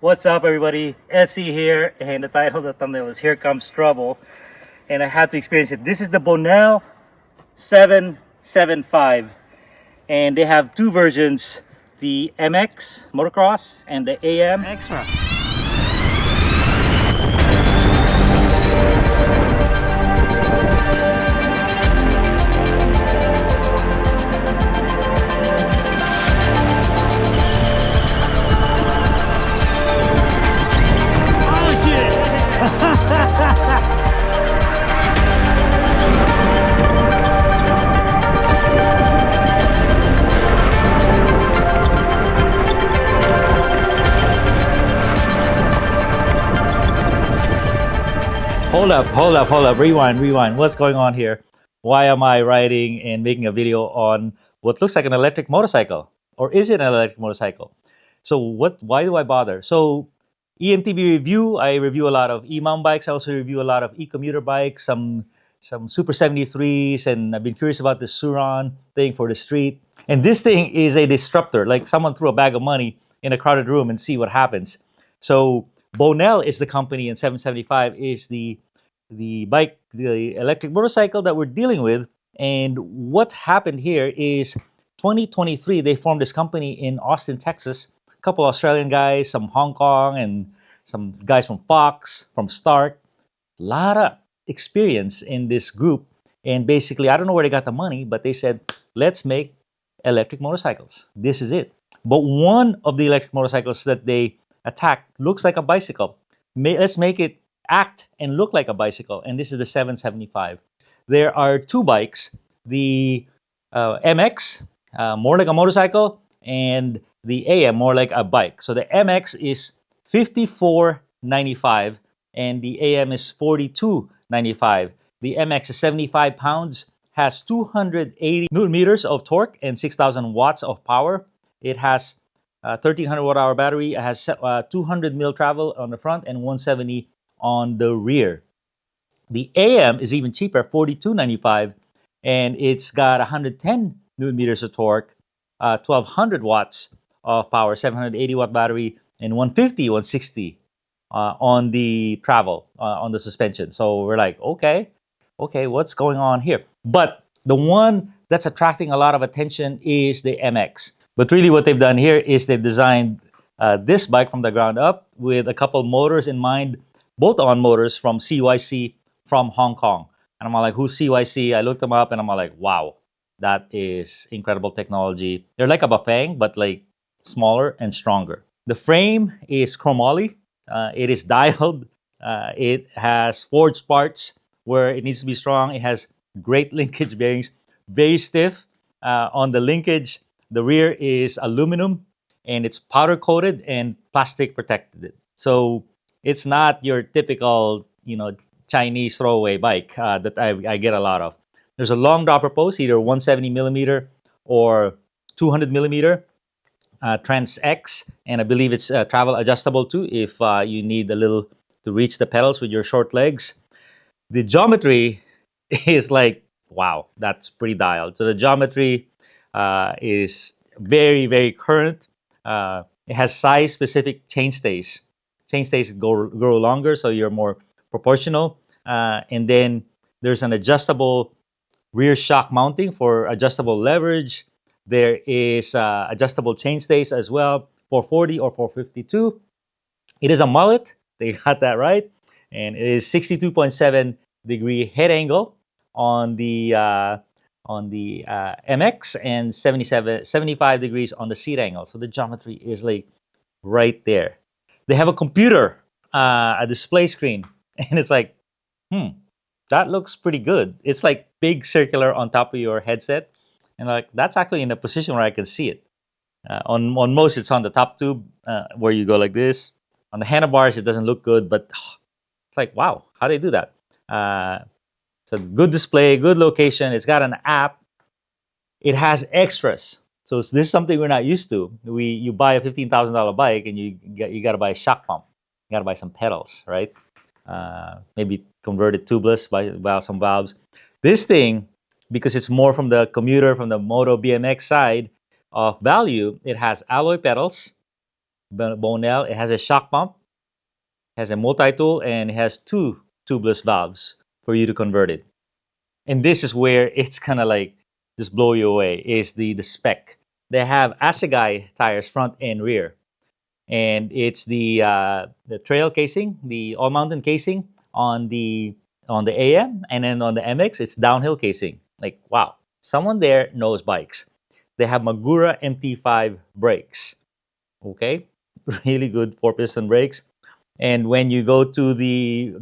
What's up, everybody? FC here, and the title of the thumbnail is Here Comes Trouble, and I had to experience it. This is the Bonnell 775, and they have two versions, the MX Motocross and the AM Extra. Hold up, rewind. What's going on here? Why am I riding and making a video on what looks like an electric motorcycle? Or is it an electric motorcycle? So why do I bother? So eMTB review, I review a lot of e-mountain bikes. I also review a lot of e-commuter bikes, some Super 73s, and I've been curious about this Sur-Ron thing for the street. And this thing is a disruptor, like someone threw a bag of money in a crowded room and see what happens. So Bonnell is the company, and 775 is the bike, the electric motorcycle that we're dealing with. And what happened here is 2023, they formed this company in Austin, Texas. A couple Australian guys, some Hong Kong, and some guys from Fox, from Stark. A lot of experience in this group. And basically, I don't know where they got the money, but they said, let's make electric motorcycles. This is it. But one of the electric motorcycles that they attacked looks like a bicycle. Let's make it act and look like a bicycle, and this is the 775. There are two bikes, the MX, more like a motorcycle, and the AM, more like a bike. So the MX is $54.95 and the AM is $42.95. The MX is 75 pounds, has 280 newton meters of torque and 6,000 watts of power. It has 1,300 watt-hour battery. It has 200 mil travel on the front and 170 on the rear. The AM is even cheaper, $42.95, and it's got 110 newton meters of torque, 1,200 watts of power, 780 watt battery, and 150, 160 on the travel, on the suspension. So we're like, okay, what's going on here? But the one that's attracting a lot of attention is the MX. But really what they've done here is they've designed this bike from the ground up with a couple motors in mind, bolt-on motors from CYC from Hong Kong. And I'm like, who's CYC? I looked them up and I'm like, wow, that is incredible technology. They're like a Bafang, but like smaller and stronger. The frame is chromoly. It is dialed. It has forged parts where it needs to be strong. It has great linkage bearings, very stiff on the linkage. The rear is aluminum and it's powder coated and plastic protected. So it's not your typical, Chinese throwaway bike that I get a lot of. There's a long dropper post, either 170 millimeter or 200 millimeter Trans X, and I believe it's travel adjustable too if you need a little to reach the pedals with your short legs. The geometry is like, wow, that's pretty dialed. So the geometry is very, very current. It has size-specific chainstays. Chainstays grow longer, so you're more proportional. And then there's an adjustable rear shock mounting for adjustable leverage. There is adjustable chainstays as well, 440 or 452. It is a mullet. They got that right. And it is 62.7 degree head angle on the MX and 75 degrees on the seat angle. So the geometry is like right there. They have a computer, a display screen, and it's like, that looks pretty good. It's like big circular on top of your headset, and like that's actually in a position where I can see it. On most, it's on the top tube where you go like this. On the handlebars, it doesn't look good, but it's like, wow, how do they do that? It's a good display, good location. It's got an app. It has extras. So this is something we're not used to. You buy a $15,000 bike and you got to buy a shock pump. You got to buy some pedals, right? Maybe convert it tubeless, buy some valves. This thing, because it's more from the commuter, from the Moto BMX side of value, it has alloy pedals. Bonnell. It has a shock pump, has a multi-tool, and it has two tubeless valves for you to convert it. And this is where it's kind of like just blow you away is the spec. They have Assegai tires front and rear, and it's the trail casing, the all mountain casing on the AM, and then on the MX it's downhill casing. Like wow, someone there knows bikes. They have Magura MT5 brakes. Okay, really good four piston brakes. And when you go to the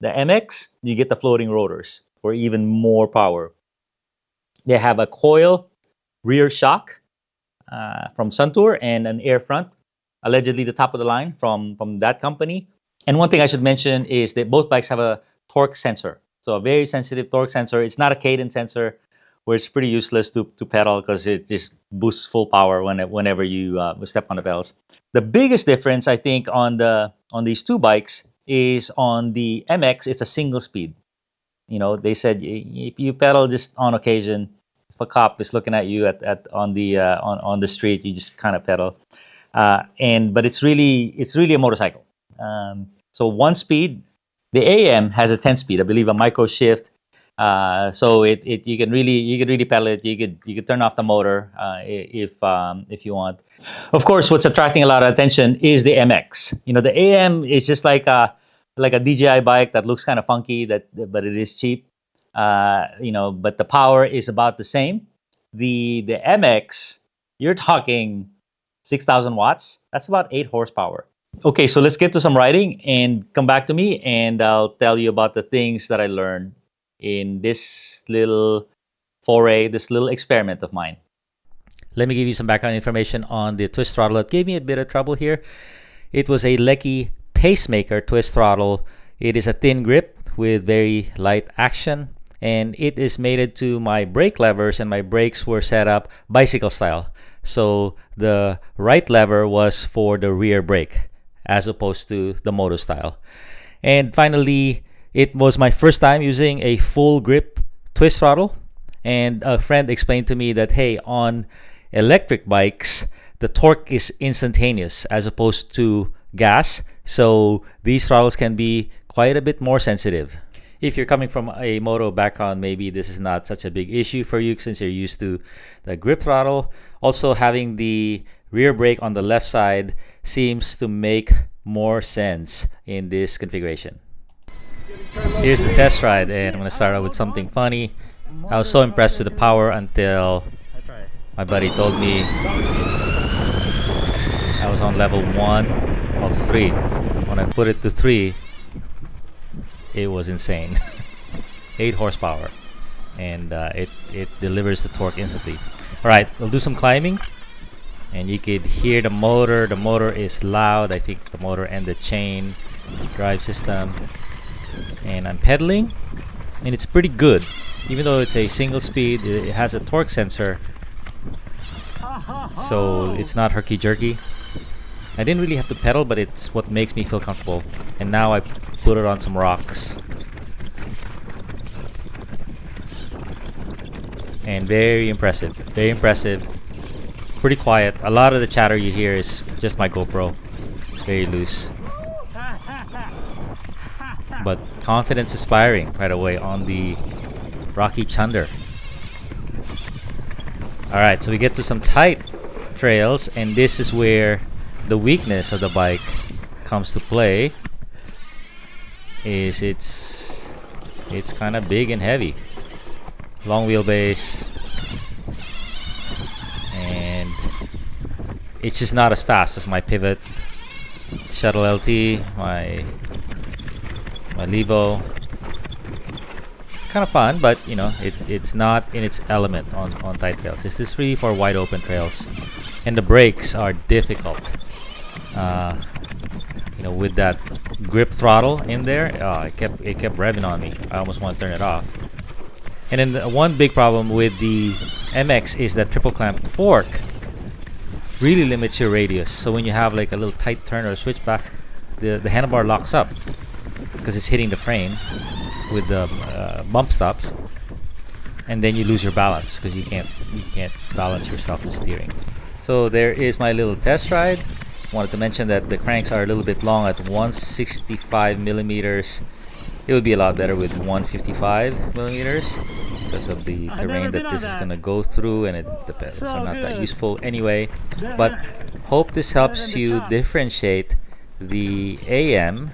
MX, you get the floating rotors for even more power. They have a coil rear shock from Suntour and an air front, allegedly the top of the line from that company. And one thing I should mention is that both bikes have a torque sensor, so a very sensitive torque sensor. It's not a cadence sensor, where it's pretty useless to pedal because it just boosts full power whenever you step on the pedals. The biggest difference I think on these two bikes is on the MX. It's a single speed. You know, they said if you pedal just on occasion, if a cop is looking at you on the street, you just kind of pedal. But it's really a motorcycle. So one speed. The AM has a 10 speed, I believe, a micro shift. So you can really pedal it. You could turn off the motor if you want. Of course, what's attracting a lot of attention is the MX. You know, the AM is just like a DJI bike that looks kind of funky, but it is cheap. But the power is about the same. The MX, you're talking 6,000 watts. That's about 8 horsepower. Okay, so let's get to some riding and come back to me, and I'll tell you about the things that I learned in this little foray, this little experiment of mine. Let me give you some background information on the twist throttle. It gave me a bit of trouble here. It was a Lecky pacemaker twist throttle. It is a thin grip with very light action, and it is mated to my brake levers, and my brakes were set up bicycle style. So the right lever was for the rear brake as opposed to the moto style. And finally, it was my first time using a full grip twist throttle, and a friend explained to me that hey, on electric bikes the torque is instantaneous as opposed to gas, so these throttles can be quite a bit more sensitive. If you're coming from a moto background, maybe this is not such a big issue for you since you're used to the grip throttle. Also, having the rear brake on the left side seems to make more sense in this configuration. Here's the test ride, and I'm going to start out with something funny. I was so impressed with the power until my buddy told me I was on level 1 of 3. When I put it to 3, it was insane. 8 horsepower, and it delivers the torque instantly. Alright, we'll do some climbing, and you could hear the motor. The motor is loud. I think the motor and the chain drive system. And I'm pedaling, and it's pretty good. Even though it's a single speed, it has a torque sensor, so it's not herky-jerky. I didn't really have to pedal, but it's what makes me feel comfortable. And now I put it on some rocks. And very impressive. Very impressive. Pretty quiet. A lot of the chatter you hear is just my GoPro. Very loose. But confidence inspiring right away on the Rocky Chunder. Alright, so we get to some tight trails, and this is where the weakness of the bike comes to play. Is it's kind of big and heavy. Long wheelbase. And it's just not as fast as my Pivot Shuttle LT, my Levo. It's kind of fun, but you know, it's not in its element on tight trails. It's just really for wide open trails, and the brakes are difficult. With that grip throttle in there, it kept revving on me. I almost want to turn it off. And then one big problem with the MX is that triple clamp fork really limits your radius. So when you have like a little tight turn or a switchback, the handlebar locks up because it's hitting the frame with the bump stops, and then you lose your balance because you can't balance yourself in steering. So there is my little test ride. Wanted to mention that the cranks are a little bit long at 165 millimeters. It would be a lot better with 155 millimeters because of the terrain that this is going to go through, and the pedals are not that useful anyway. But hope this helps you differentiate the AM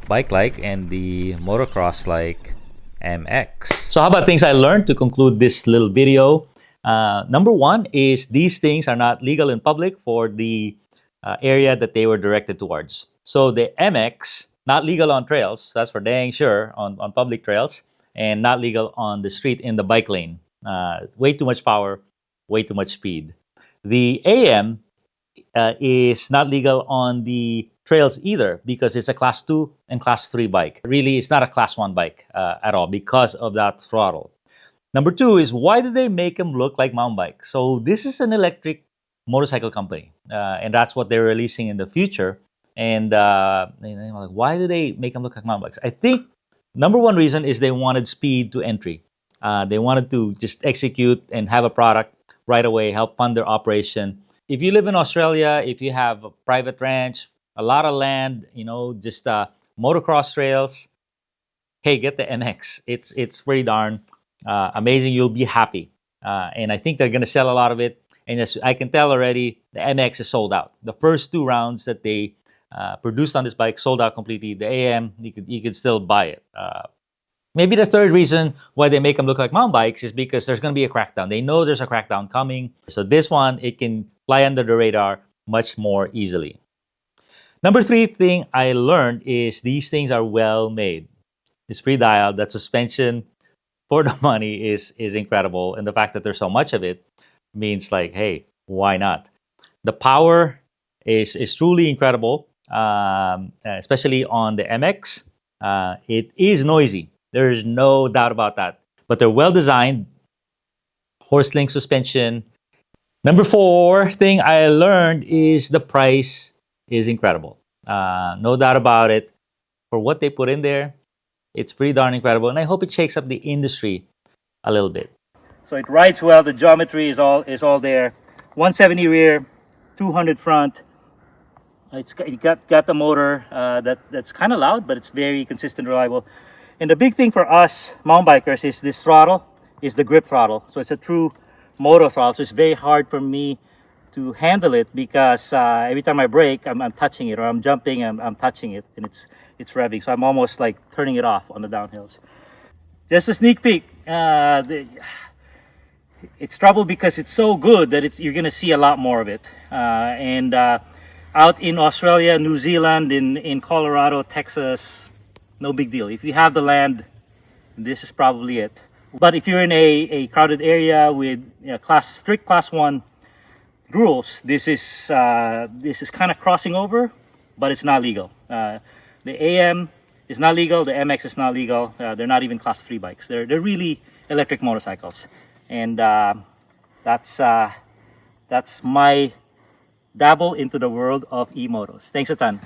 bike-like and the motocross-like MX. So how about things I learned to conclude this little video? Number one is these things are not legal in public for the area that they were directed towards. So the MX, not legal on trails, that's for dang sure, on public trails, and not legal on the street in the bike lane. Way too much power, way too much speed. The AM is not legal on the trails either because it's a class 2 and class 3 bike. Really, it's not a class 1 bike at all because of that throttle. Number two is, why do they make them look like mountain bikes? So this is an electric motorcycle company, and that's what they're releasing in the future. And why do they make them look like mountain bikes? I think number one reason is they wanted speed to entry. They wanted to just execute and have a product right away, help fund their operation. If you live in Australia, if you have a private ranch, a lot of land, just motocross trails, hey, get the MX. It's pretty darn amazing. You'll be happy. And I think they're going to sell a lot of it. And as I can tell already, the MX is sold out. The first 2 rounds that they produced on this bike sold out completely. The AM, you could still buy it. Maybe the third reason why they make them look like mountain bikes is because there's going to be a crackdown. They know there's a crackdown coming. So this one, it can fly under the radar much more easily. Number 3 thing I learned is these things are well made. It's pre-dialed. That suspension for the money is incredible. And the fact that there's so much of it means like, hey, why not? The power is truly incredible, especially on the MX. It is noisy. There is no doubt about that. But they're well designed. Horse-link suspension. Number 4 thing I learned is the price is incredible. No doubt about it. For what they put in there, it's pretty darn incredible. And I hope it shakes up the industry a little bit. So it rides well. The geometry is all there. 170 rear, 200 front. It's got the motor that's kind of loud, but it's very consistent, reliable. And the big thing for us mountain bikers is this throttle, is the grip throttle. So it's a true moto throttle. So it's very hard for me to handle it because every time I brake, I'm touching it, or I'm jumping, I'm touching it, and it's revving. So I'm almost like turning it off on the downhills. Just a sneak peek. It's trouble because it's so good that you're gonna see a lot more of it. Out in Australia, New Zealand, in Colorado, Texas, no big deal. If you have the land, this is probably it. But if you're in a crowded area with strict class 1 rules, this is kind of crossing over, but it's not legal. The AM is not legal. The MX is not legal. They're not even class 3 bikes. They're really electric motorcycles, and that's my dabble into the world of e-motos. Thanks a ton.